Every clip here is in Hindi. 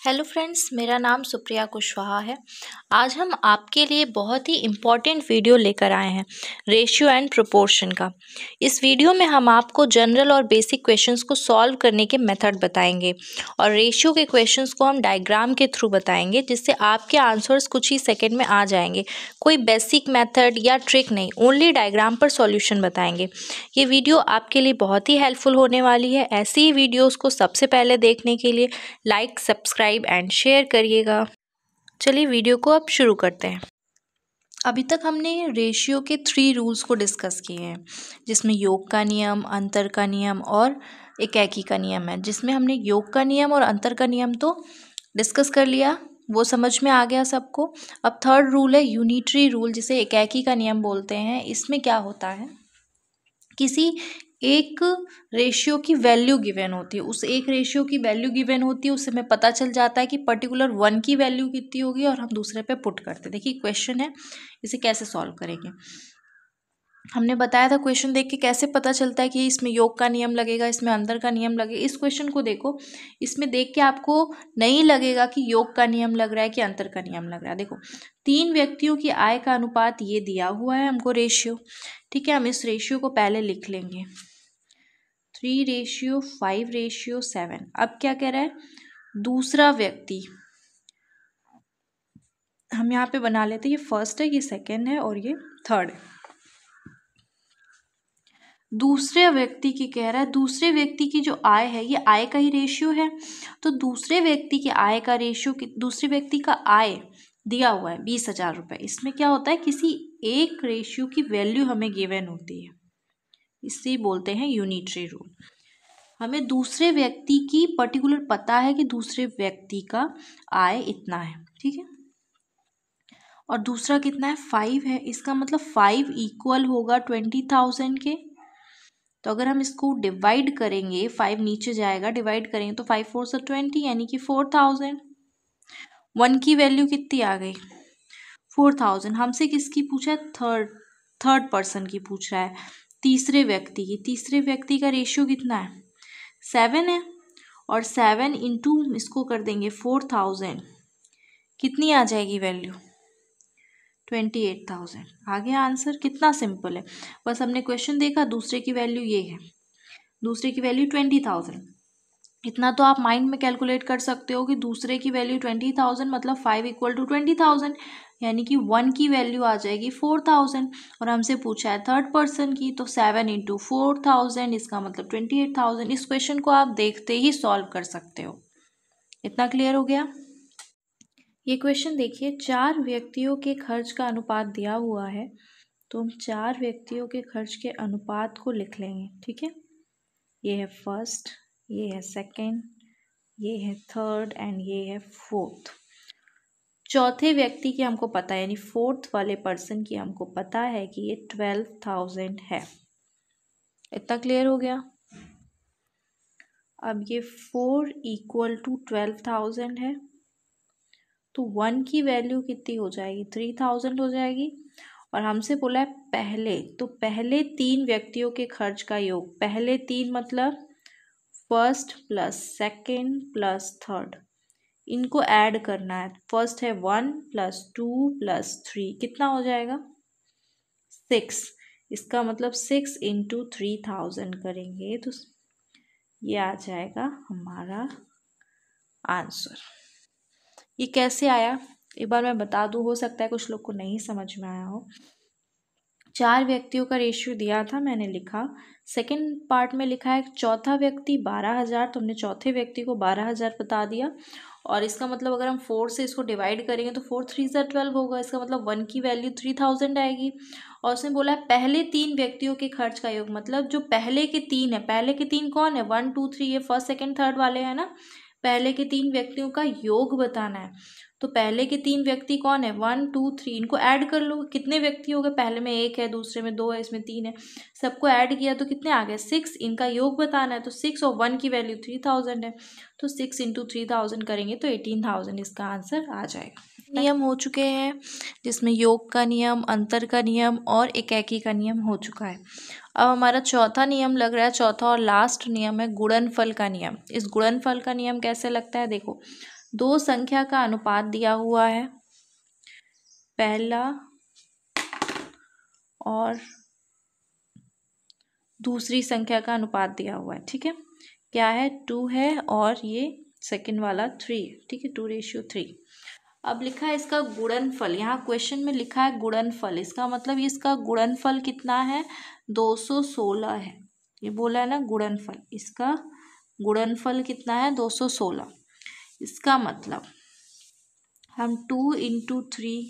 हेलो फ्रेंड्स, मेरा नाम सुप्रिया कुशवाहा है। आज हम आपके लिए बहुत ही इम्पॉर्टेंट वीडियो लेकर आए हैं रेशियो एंड प्रोपोर्शन का। इस वीडियो में हम आपको जनरल और बेसिक क्वेश्चंस को सॉल्व करने के मेथड बताएंगे और रेशियो के क्वेश्चंस को हम डायग्राम के थ्रू बताएंगे, जिससे आपके आंसर्स कुछ ही सेकंड में आ जाएंगे। कोई बेसिक मेथड या ट्रिक नहीं, ओनली डायग्राम पर सॉल्यूशन बताएंगे। ये वीडियो आपके लिए बहुत ही हेल्पफुल होने वाली है। ऐसी ही वीडियोज़ को सबसे पहले देखने के लिए लाइक, सब्सक्राइब एंड शेयर करिएगा। चलिए वीडियो को अब शुरू करते हैं। अभी तक हमने रेशियो के 3 रूल्स को डिस्कस किए हैं, जिसमें योग का नियम, अंतर का नियम और एकाकी का नियम है। जिसमें हमने योग का नियम और अंतर का नियम तो डिस्कस कर लिया, वो समझ में आ गया सबको। अब थर्ड रूल है यूनिटरी रूल, जिसे एकाकी का नियम बोलते हैं। इसमें क्या होता है, किसी एक रेशियो की वैल्यू गिवन होती है, उस एक रेशियो की वैल्यू गिवन होती है, उससे हमें पता चल जाता है कि पर्टिकुलर 1 की वैल्यू कितनी होगी और हम दूसरे पे पुट करते हैं। देखिए क्वेश्चन है, इसे कैसे सॉल्व करेंगे। हमने बताया था क्वेश्चन देख के कैसे पता चलता है कि इसमें योग का नियम लगेगा, इसमें अंतर का नियम लगेगा। इस क्वेश्चन को देखो, इसमें देख के आपको नहीं लगेगा कि योग का नियम लग रहा है कि अंतर का नियम लग रहा है। देखो 3 व्यक्तियों की आय का अनुपात ये दिया हुआ है हमको रेशियो, ठीक है। हम इस रेशियो को पहले लिख लेंगे 3:5:7। अब क्या कह रहा है, दूसरा व्यक्ति, हम यहाँ पे बना लेते हैं, ये फर्स्ट है, ये सेकंड है और ये थर्ड है। दूसरे व्यक्ति की कह रहा है, दूसरे व्यक्ति की जो आय है ये आय का ही रेशियो है। तो दूसरे व्यक्ति की आय का रेशियो, दूसरे व्यक्ति का आय दिया हुआ है 20,000 रुपये। इसमें क्या होता है, किसी एक रेशियो की वैल्यू हमें गिवन होती है, इसे बोलते हैं यूनिटरी रूल। हमें दूसरे व्यक्ति की पर्टिकुलर पता है कि दूसरे व्यक्ति का आय इतना है, ठीक है। और दूसरा कितना है, 5 है। इसका मतलब 5 इक्वल होगा 20,000 के। तो अगर हम इसको डिवाइड करेंगे, 5 नीचे जाएगा, डिवाइड करेंगे तो 5 4 से 20, यानी कि 4,000। 1 की वैल्यू कितनी आ गई, 4,000। हमसे किसकी पूछा है, थर्ड पर्सन की पूछ रहा है, तीसरे व्यक्ति की। तीसरे व्यक्ति का रेशियो कितना है, 7 है। और 7 इंटू इसको कर देंगे 4,000, कितनी आ जाएगी वैल्यू, 28,000। आ गया आंसर। कितना सिंपल है, बस हमने क्वेश्चन देखा, दूसरे की वैल्यू ये है, दूसरे की वैल्यू 20,000। इतना तो आप माइंड में कैलकुलेट कर सकते हो कि दूसरे की वैल्यू 20,000 मतलब 5 इक्वल टू 20,000, यानी कि 1 की वैल्यू आ जाएगी 4,000। और हमसे पूछा है थर्ड पर्सन की, तो 7 इंटू 4,000, इसका मतलब 28,000। इस क्वेश्चन को आप देखते ही सॉल्व कर सकते हो। इतना क्लियर हो गया। ये क्वेश्चन देखिए, 4 व्यक्तियों के खर्च का अनुपात दिया हुआ है, तो हम 4 व्यक्तियों के खर्च के अनुपात को लिख लेंगे, ठीक है। ये है फर्स्ट, ये है सेकंड, ये है थर्ड एंड ये है फोर्थ। चौथे व्यक्ति की हमको पता है, यानी फोर्थ वाले पर्सन की हमको पता है कि ये 12,000 है। इतना क्लियर हो गया। अब ये 4 इक्वल टू 12,000 है, तो 1 की वैल्यू कितनी हो जाएगी, 3,000 हो जाएगी। और हमसे बोला है पहले, तो पहले 3 व्यक्तियों के खर्च का योग, पहले 3 मतलब first plus second plus third, इनको ऐड करना है। फर्स्ट है 1 + 2 + 3, कितना हो जाएगा, 6। इसका मतलब 6 इंटू 3,000 करेंगे तो ये आ जाएगा हमारा आंसर। ये कैसे आया, एक बार मैं बता दूँ, हो सकता है कुछ लोग को नहीं समझ में आया हो। 4 व्यक्तियों का रेशियो दिया था, मैंने लिखा। सेकंड पार्ट में लिखा है चौथा व्यक्ति 12,000, तो हमने चौथे व्यक्ति को 12,000 बता दिया। और इसका मतलब अगर हम 4 से इसको डिवाइड करेंगे तो 4 3 = 12 होगा। इसका मतलब 1 की वैल्यू 3,000 आएगी। और उसने बोला है पहले 3 व्यक्तियों के खर्च का योग, मतलब जो पहले के 3 है, पहले के 3 कौन है, 1 2 3, ये फर्स्ट सेकंड थर्ड वाले हैं ना। पहले के 3 व्यक्तियों का योग बताना है। तो पहले के 3 व्यक्ति कौन है, 1 2 3, इनको ऐड कर लो। कितने व्यक्ति हो गए, पहले में 1 है, दूसरे में 2 है, इसमें 3 है। सबको ऐड किया तो कितने आ गए, 6। इनका योग बताना है, तो 6 और 1 की वैल्यू 3,000 है, तो 6 इंटू 3,000 करेंगे तो 18,000 इसका आंसर आ जाएगा। नियम हो चुके हैं, जिसमें योग का नियम, अंतर का नियम और एकाकी का नियम हो चुका है। अब हमारा चौथा नियम लग रहा है, चौथा और लास्ट नियम है गुणनफल का नियम। इस गुणनफल का नियम कैसे लगता है, देखो दो संख्या का अनुपात दिया हुआ है, पहला और दूसरी संख्या का अनुपात दिया हुआ है। ठीक है, क्या है, 2 है और ये सेकंड वाला 3 है। ठीक है, 2:3। अब लिखा है इसका गुणनफल, यहाँ क्वेश्चन में लिखा है गुणनफल, इसका मतलब इसका गुणनफल कितना है, 216 है। ये बोला है ना गुणनफल, इसका गुणनफल कितना है, 216। इसका मतलब हम 2 × 3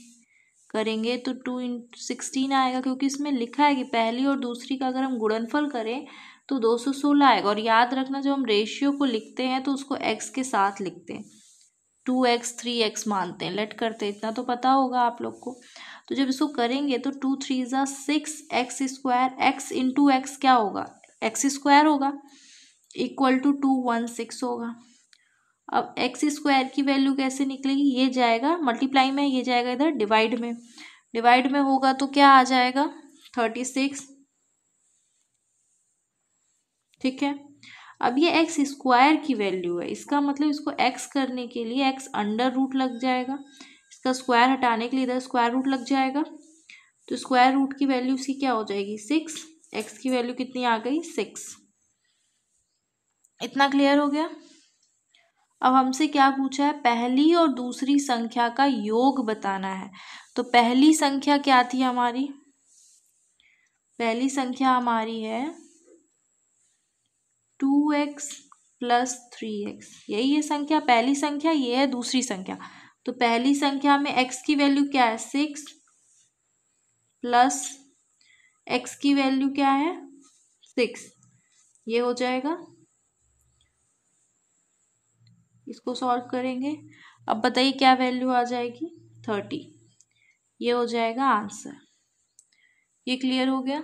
करेंगे तो 2 × 16 आएगा, क्योंकि इसमें लिखा है कि पहली और दूसरी का अगर हम गुणनफल करें तो 216 आएगा। और याद रखना, जब हम रेशियो को लिखते हैं तो उसको x के साथ लिखते हैं, 2x 3x मानते हैं, लेट करते हैं, इतना तो पता होगा आप लोग को। तो जब इसको करेंगे तो 2 3 6 x², x × x क्या होगा, x² होगा, इक्वल टू 216 होगा। अब x² की वैल्यू कैसे निकलेगी, ये जाएगा मल्टीप्लाई में, ये जाएगा इधर डिवाइड में, डिवाइड में होगा तो क्या आ जाएगा, 36। ठीक है, अब ये x² की वैल्यू है, इसका मतलब इसको x करने के लिए x अंडर रूट लग जाएगा, इसका स्क्वायर हटाने के लिए इधर स्क्वायर रूट लग जाएगा, तो स्क्वायर रूट की वैल्यू इसकी क्या हो जाएगी, 6। x की वैल्यू कितनी आ गई, 6। इतना क्लियर हो गया। अब हमसे क्या पूछा है, पहली और दूसरी संख्या का योग बताना है। तो पहली संख्या क्या थी हमारी, पहली संख्या हमारी है 2x + 3x, यही है संख्या, पहली संख्या, ये है दूसरी संख्या। तो पहली संख्या में x की वैल्यू क्या है, 6 प्लस x की वैल्यू क्या है, 6, ये हो जाएगा। इसको सॉल्व करेंगे, अब बताइए क्या वैल्यू आ जाएगी, 30, ये हो जाएगा आंसर। ये क्लियर हो गया।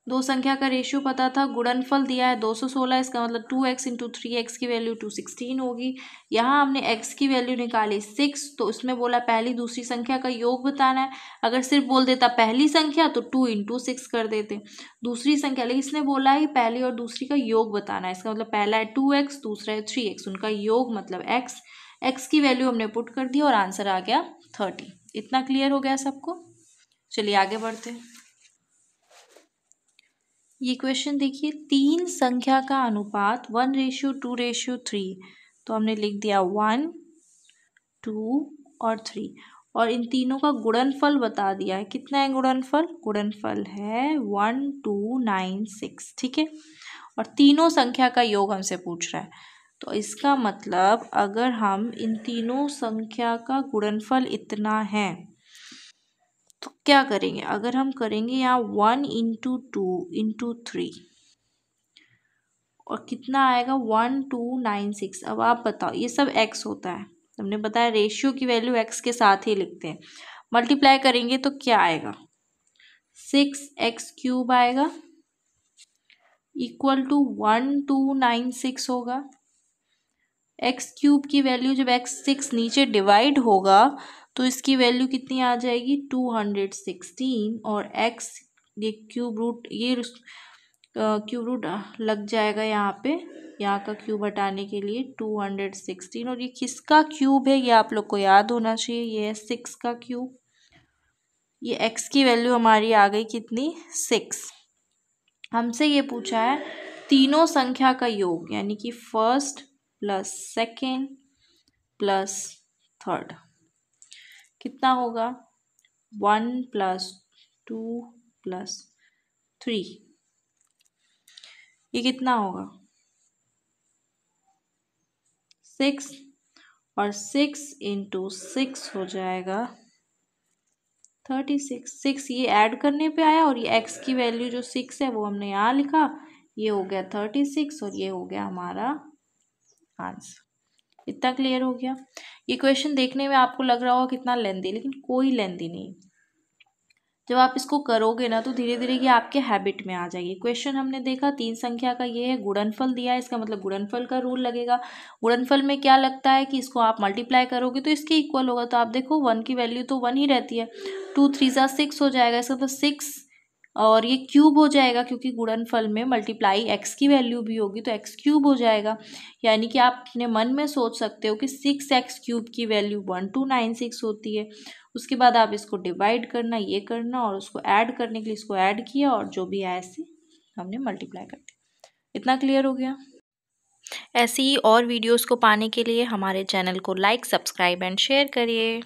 दो संख्या का रेशियो पता था, गुणनफल दिया है 216, इसका मतलब 2x × 3x की वैल्यू 216 होगी। यहाँ हमने x की वैल्यू निकाली 6, तो इसमें बोला पहली दूसरी संख्या का योग बताना है। अगर सिर्फ बोल देता पहली संख्या तो 2 × 6 कर देते, दूसरी संख्या, लेकिन इसने बोला है पहली और दूसरी का योग बताना है, इसका मतलब पहला है 2x, दूसरा है 3x, उनका योग मतलब x की वैल्यू हमने पुट कर दी और आंसर आ गया 30। इतना क्लियर हो गया सबको। चलिए आगे बढ़ते हैं। ये क्वेश्चन देखिए, 3 संख्या का अनुपात 1:2:3, तो हमने लिख दिया 1, 2 और 3, और इन तीनों का गुणनफल बता दिया है। कितना है गुणनफल, गुणनफल है 1296। ठीक है, और तीनों संख्या का योग हमसे पूछ रहा है, तो इसका मतलब अगर हम इन तीनों संख्या का गुणनफल इतना है तो क्या करेंगे, अगर हम करेंगे यहाँ 1 × 2 × 3 और कितना आएगा 1296। अब आप बताओ, ये सब x होता है, हमने बताया रेशियो की वैल्यू x के साथ ही लिखते हैं, मल्टीप्लाई करेंगे तो क्या आएगा, 6x³ आएगा, इक्वल टू 1296 होगा। x³ की वैल्यू जब x6 नीचे डिवाइड होगा तो इसकी वैल्यू कितनी आ जाएगी, 216, और x ये क्यूब रूट, ये क्यूब रूट लग जाएगा यहाँ पे, यहाँ का क्यूब हटाने के लिए 216, और ये किसका क्यूब है ये आप लोग को याद होना चाहिए, ये है 6 का क्यूब। ये x की वैल्यू हमारी आ गई कितनी, 6। हमसे ये पूछा है तीनों संख्या का योग, यानी कि first plus second plus third, कितना होगा, 1 + 2 + 3, ये कितना होगा, 6, और 6 × 6 हो जाएगा 36। 6 ये ऐड करने पे आया, और ये x की वैल्यू जो 6 है वो हमने यहाँ लिखा, ये हो गया 36, और ये हो गया हमारा आंसर। इतना क्लियर हो गया। ये क्वेश्चन देखने में आपको लग रहा होगा कितना लेंदी, लेकिन कोई लेंदी नहीं, जब आप इसको करोगे ना तो धीरे धीरे ये आपके हैबिट में आ जाएगी। क्वेश्चन हमने देखा 3 संख्या का, ये है गुणनफल दिया है, इसका मतलब गुणनफल का रूल लगेगा। गुणनफल में क्या लगता है कि इसको आप मल्टीप्लाई करोगे तो इसके इक्वल होगा, तो आप देखो 1 की वैल्यू तो 1 ही रहती है, 2 × 3 = 6 हो जाएगा, इसका मतलब 6 और ये क्यूब हो जाएगा क्योंकि गुणनफल में मल्टीप्लाई एक्स की वैल्यू भी होगी तो एक्स क्यूब हो जाएगा। यानी कि आप अपने मन में सोच सकते हो कि 6x क्यूब की वैल्यू 1296 होती है। उसके बाद आप इसको डिवाइड करना, ये करना, और उसको ऐड करने के लिए इसको ऐड किया और जो भी आया इससे हमने मल्टीप्लाई कर दिया। इतना क्लियर हो गया। ऐसी ही और वीडियोस को पाने के लिए हमारे चैनल को लाइक, सब्सक्राइब एंड शेयर करिए।